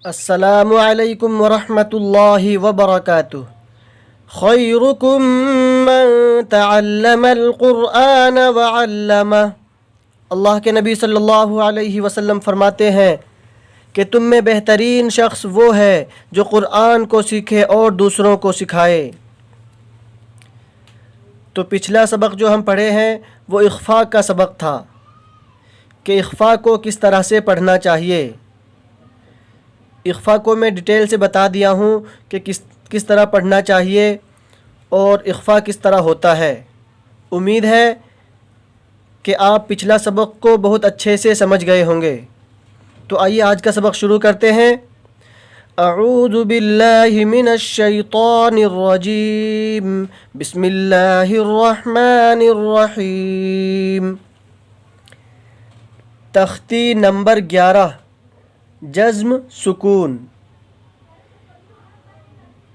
السلام علیکم ورحمۃ اللہ وبرکاتہ۔ خیرکم من تعلم القرآن وعلمہ۔ اللہ کے نبی صلی اللہ علیہ وسلم فرماتے ہیں کہ تم میں بہترین شخص وہ ہے جو قرآن کو سیکھے اور دوسروں کو سکھائے۔ تو پچھلا سبق جو ہم پڑھے ہیں وہ اخفاء کا سبق تھا کہ اخفاء کو کس طرح سے پڑھنا چاہیے۔ اخفاء کو میں ڈیٹیل سے بتا دیا ہوں کہ کس طرح پڑھنا چاہیے اور اخفاء کس طرح ہوتا ہے۔ امید ہے کہ آپ پچھلا سبق کو بہت اچھے سے سمجھ گئے ہوں گے۔ تو آئیے آج کا سبق شروع کرتے ہیں۔ اعوذ باللہ من الشیطان الرجیم، بسم اللہ الرحمن الرحیم۔ تختی نمبر 11، جزم سکون۔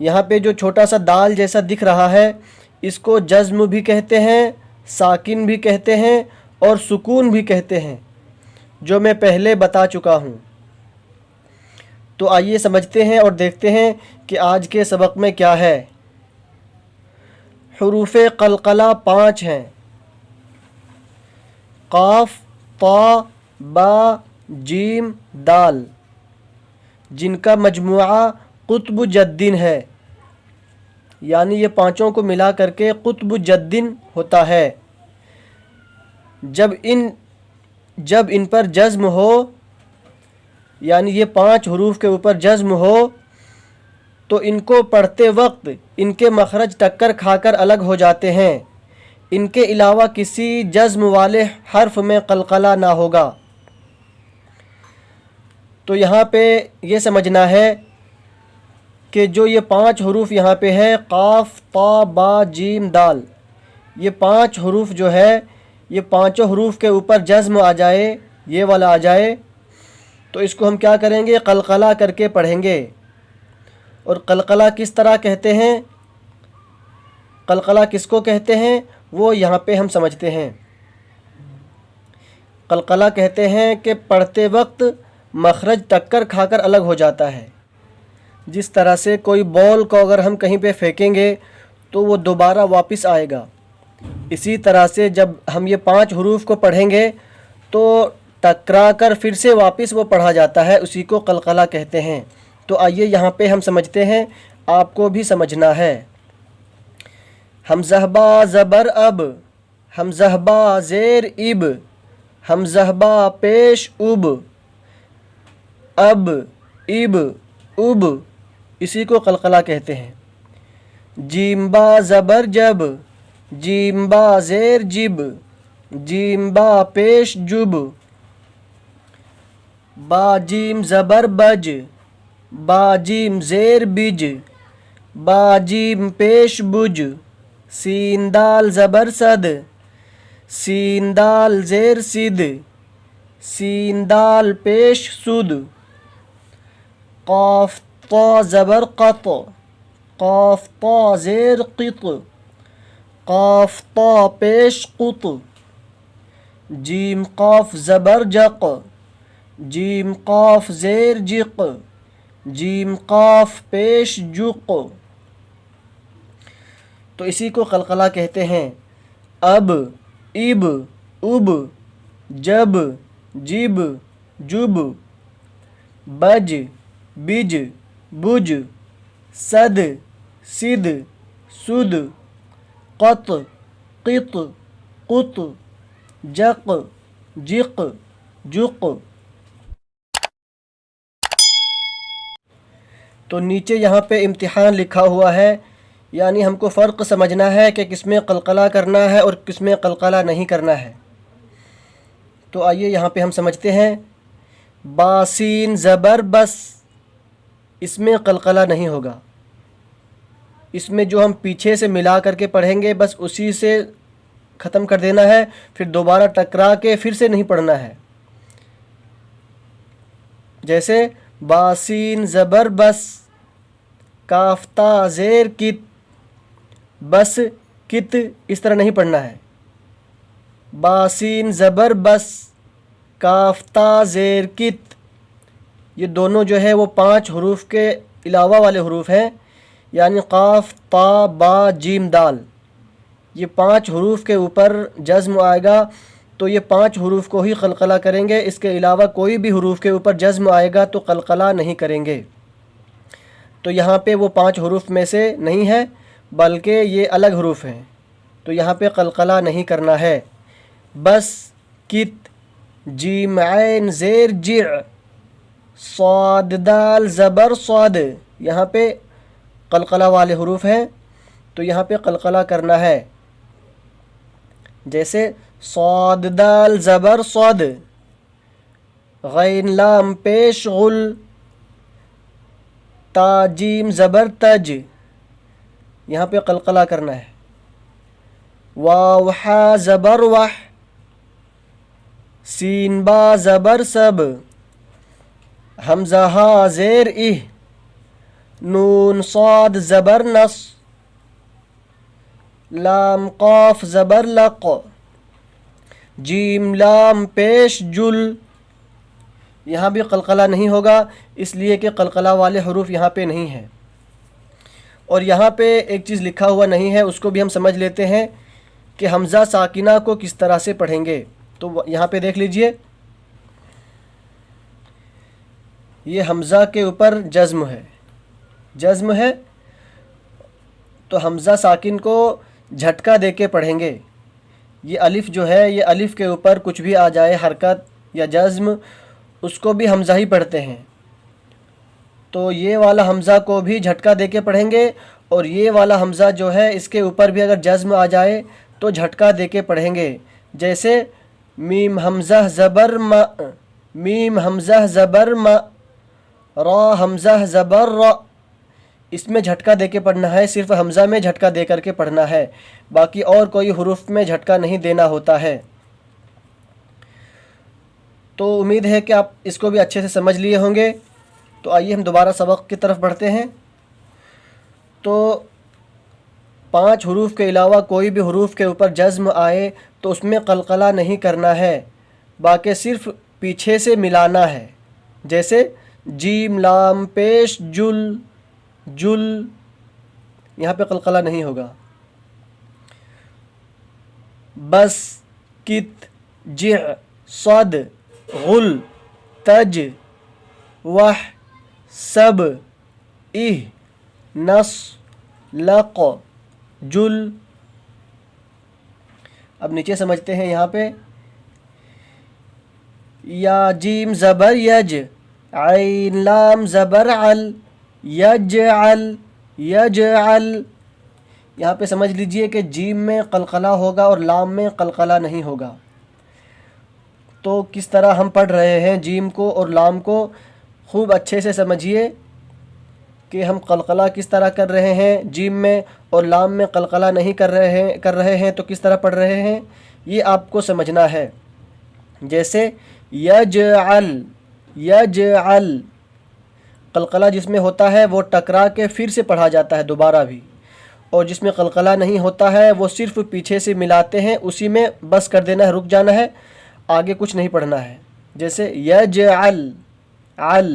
یہاں پہ جو چھوٹا سا دال جیسا دکھ رہا ہے اس کو جزم بھی کہتے ہیں، ساکن بھی کہتے ہیں اور سکون بھی کہتے ہیں، جو میں پہلے بتا چکا ہوں۔ تو آئیے سمجھتے ہیں اور دیکھتے ہیں کہ آج کے سبق میں کیا ہے۔ حروف قلقلہ 5 ہیں، قاف، طا، با، جیم، دال، جن کا مجموعہ قطب جدن ہے، یعنی یہ پانچوں کو ملا کر کے قطب جدن ہوتا ہے۔ جب ان پر جزم ہو، یعنی یہ 5 حروف کے اوپر جزم ہو تو ان کو پڑھتے وقت ان کے مخرج ٹکر کھا کر الگ ہو جاتے ہیں۔ ان کے علاوہ کسی جزم والے حرف میں قلقلہ نہ ہوگا۔ تو یہاں پہ یہ سمجھنا ہے کہ جو یہ 5 حروف یہاں پہ ہے، قاف، طا، با، جیم، دال، یہ 5 حروف جو ہے، یہ پانچوں حروف کے اوپر جزم آ جائے، یہ والا آ جائے، تو اس کو ہم کیا کریں گے؟ قلقلہ کر کے پڑھیں گے۔ اور قلقلہ کس طرح کہتے ہیں، قلقلہ کس کو کہتے ہیں، وہ یہاں پہ ہم سمجھتے ہیں۔ قلقلہ کہتے ہیں کہ پڑھتے وقت مخرج ٹکر کھا کر الگ ہو جاتا ہے۔ جس طرح سے کوئی بال کو اگر ہم کہیں پہ پھینکیں گے تو وہ دوبارہ واپس آئے گا، اسی طرح سے جب ہم یہ 5 حروف کو پڑھیں گے تو ٹکرا کر پھر سے واپس وہ پڑھا جاتا ہے، اسی کو قلقلہ کہتے ہیں۔ تو آئیے یہاں پہ ہم سمجھتے ہیں، آپ کو بھی سمجھنا ہے۔ حمزہ با زبر اب، حمزہ با زیر اب، حمزہ با پیش اب، اب، اب، اب، اسی کو قلقلہ کہتے ہیں۔ جیم با زبر جب، جیم با زیر جب، جیم با پیش جب، با جیم زبر بج، با جیم زیر بج، با جیم پیش بج، سین دال زبر صد، سین دال زیر سد، سین دال پیش سد، قاف طا زبر قط، قاف طا زیر قط، قاف طا پیش قط، جیم قاف زبر جق، جیم قاف زیر جق، جیم قاف پیش جق، تو اسی کو قلقلہ کہتے ہیں۔ اب، اب، اب، جب، جب، جب، بج، بج، بج، صد، صد، سد، قط، قط، قط، جق، جق، جق۔ تو نیچے یہاں پہ امتحان لکھا ہوا ہے، یعنی ہم کو فرق سمجھنا ہے کہ کس میں قلقلہ کرنا ہے اور کس میں قلقلہ نہیں کرنا ہے۔ تو آئیے یہاں پہ ہم سمجھتے ہیں۔ باسین زبر بس، اس میں قلقلہ نہیں ہوگا، اس میں جو ہم پیچھے سے ملا کر کے پڑھیں گے بس اسی سے ختم کر دینا ہے، پھر دوبارہ ٹکرا کے پھر سے نہیں پڑھنا ہے۔ جیسے باسین زبر بس، کاف تا زیر کت، بس کت، اس طرح نہیں پڑھنا ہے۔ باسین زبر بس، کاف تا زیر کت، یہ دونوں جو ہے وہ 5 حروف کے علاوہ والے حروف ہیں، یعنی قاف، تا، با، جیم، دال۔ یہ 5 حروف کے اوپر جزم آئے گا تو یہ 5 حروف کو ہی قلقلہ کریں گے، اس کے علاوہ کوئی بھی حروف کے اوپر جزم آئے گا تو قلقلہ نہیں کریں گے۔ تو یہاں پہ وہ 5 حروف میں سے نہیں ہے بلکہ یہ الگ حروف ہیں، تو یہاں پہ قلقلہ نہیں کرنا ہے۔ بس، کت، جیم عین زیر جع، صاد دال زبر صاد، یہاں پہ قلقلہ والے حروف ہیں تو یہاں پہ قلقلہ کرنا ہے، جیسے صاد دال زبر صاد، غین لام پیش غل، تا جیم زبر تج، یہاں پہ قلقلہ کرنا ہے۔ واو حا زبر وح، سین با زبر سب، حمزہ ہا زیر اہ، نون صاد زبر نص، لام قاف زبر لق، جیم لام پیش جل، یہاں بھی قلقلہ نہیں ہوگا اس لیے کہ قلقلہ والے حروف یہاں پہ نہیں ہیں۔ اور یہاں پہ ایک چیز لکھا ہوا نہیں ہے، اس کو بھی ہم سمجھ لیتے ہیں کہ حمزہ ساکنہ کو کس طرح سے پڑھیں گے۔ تو یہاں پہ دیکھ لیجئے، یہ حمزہ کے اوپر جزم ہے تو حمزہ ساکن کو جھٹکا دے کے پڑھیں گے۔ یہ الف جو ہے، یہ الف کے اوپر کچھ بھی آ جائے حرکت یا جزم، اس کو بھی حمزہ ہی پڑھتے ہیں، تو یہ والا حمزہ کو بھی جھٹکا دے کے پڑھیں گے، اور یہ والا حمزہ جو ہے اس کے اوپر بھی اگر جزم آ جائے تو جھٹکا دے کے پڑھیں گے، جیسے میم حمزہ زبر م، میم حمزہ زبر م، را حمزہ زبر ر، اس میں جھٹکا دے کے پڑھنا ہے، صرف حمزہ میں جھٹکا دے کر کے پڑھنا ہے، باقی اور کوئی حروف میں جھٹکا نہیں دینا ہوتا ہے۔ تو امید ہے کہ آپ اس کو بھی اچھے سے سمجھ لیے ہوں گے۔ تو آئیے ہم دوبارہ سبق کی طرف بڑھتے ہیں۔ تو 5 حروف کے علاوہ کوئی بھی حروف کے اوپر جزم آئے تو اس میں قلقلہ نہیں کرنا ہے، باقی صرف پیچھے سے ملانا ہے، جیسے جیم لام پیش جل، جل، یہاں پہ قلقلہ نہیں ہوگا۔ بس، کت، جع، صد، غل، تج، وح، سب، اہ، نص، لق، جل۔ اب نیچے سمجھتے ہیں، یہاں پہ یا جیم زبر یج، عین لام زبر عل، یجعل، یجعل، یہاں پہ سمجھ لیجئے کہ جیم میں قلقلہ ہوگا اور لام میں قلقلہ نہیں ہوگا۔ تو کس طرح ہم پڑھ رہے ہیں جیم کو اور لام کو خوب اچھے سے سمجھیے کہ ہم قلقلہ کس طرح کر رہے ہیں جیم میں، اور لام میں قلقلہ نہیں کر رہے ہیں تو کس طرح پڑھ رہے ہیں، یہ آپ کو سمجھنا ہے۔ جیسے یجعل، یجعل، قلقلہ جس میں ہوتا ہے وہ ٹکرا کے پھر سے پڑھا جاتا ہے دوبارہ بھی، اور جس میں قلقلہ نہیں ہوتا ہے وہ صرف پیچھے سے ملاتے ہیں، اسی میں بس کر دینا ہے، رک جانا ہے، آگے کچھ نہیں پڑھنا ہے۔ جیسے یجعل، عل،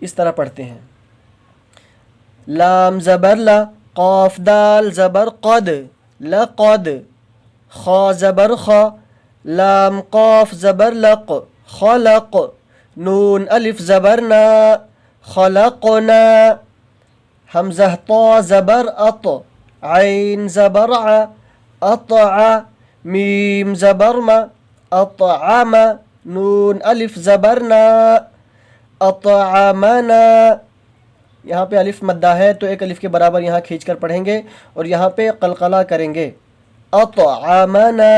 اس طرح پڑھتے ہیں۔ لام زبر لا، قاف دال زبر قد، لقد، خا زبر خا، لام قاف زبر لق، خلق، نون الف زبر نا، خلقنا، حمزہ طا زبر اط، عین زبر ع، اطع، میم زبر ما، اطعم، نون الف زبر نا، اطعمنا، یہاں پہ الف مدہ ہے تو ایک الف کے برابر یہاں کھینچ کر پڑھیں گے اور یہاں پہ قلقلہ کریں گے، اطعمنا،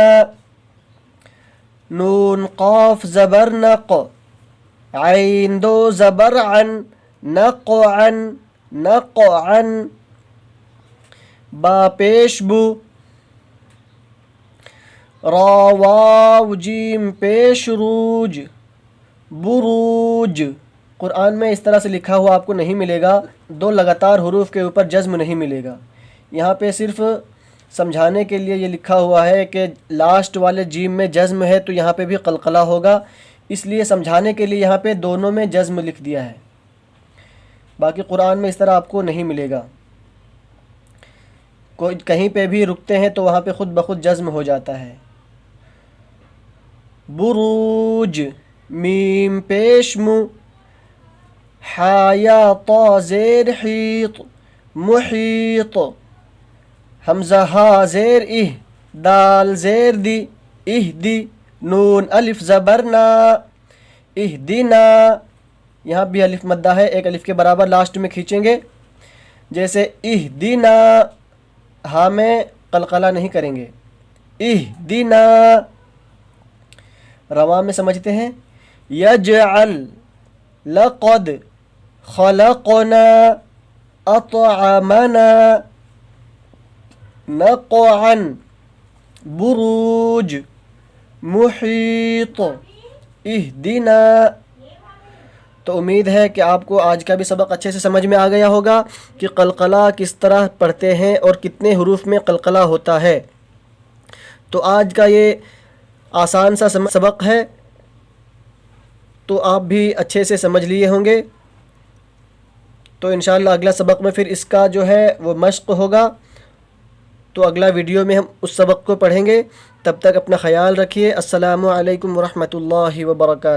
نون قاف زبر نق، عین دو زبر عن، نقعن، نقعن، با پیش بو، را واو جیم پیش روج، بروج۔ قرآن میں اس طرح سے لکھا ہوا آپ کو نہیں ملے گا، 2 لگاتار حروف کے اوپر جزم نہیں ملے گا، یہاں پہ صرف سمجھانے کے لیے یہ لکھا ہوا ہے کہ لاسٹ والے جیم میں جزم ہے تو یہاں پہ بھی قلقلہ ہوگا، اس لیے سمجھانے کے لیے یہاں پہ دونوں میں جزم لکھ دیا ہے، باقی قرآن میں اس طرح آپ کو نہیں ملے گا، کوئی کہیں پہ بھی رکتے ہیں تو وہاں پہ خود بخود جزم ہو جاتا ہے۔ بروج، میم پیش مو، حایا طا زیر حیط، محیط، حمزہ ہا زیر اہ، دال زیر دی، اہدی، نون الف زبر نا، اہدنا، یہاں بھی الف مدہ ہے، ایک الف کے برابر لاسٹ میں کھینچیں گے، جیسے اہدنا، ہاں میں قلقلہ نہیں کریں گے، اہدنا، رواں میں سمجھتے ہیں، یجعل، لقد، خلقنا، اطعمنا، نقعا، بروج، محیط، اہدنا۔ تو امید ہے کہ آپ کو آج کا بھی سبق اچھے سے سمجھ میں آ گیا ہوگا کہ قلقلہ کس طرح پڑھتے ہیں اور کتنے حروف میں قلقلہ ہوتا ہے۔ تو آج کا یہ آسان سا سبق ہے، تو آپ بھی اچھے سے سمجھ لیے ہوں گے۔ تو انشاءاللہ اگلا سبق میں پھر اس کا جو ہے وہ مشق ہوگا، تو اگلا ویڈیو میں ہم اس سبق کو پڑھیں گے۔ تب تک اپنا خیال رکھیے۔ السلام علیکم ورحمۃ اللہ وبرکاتہ۔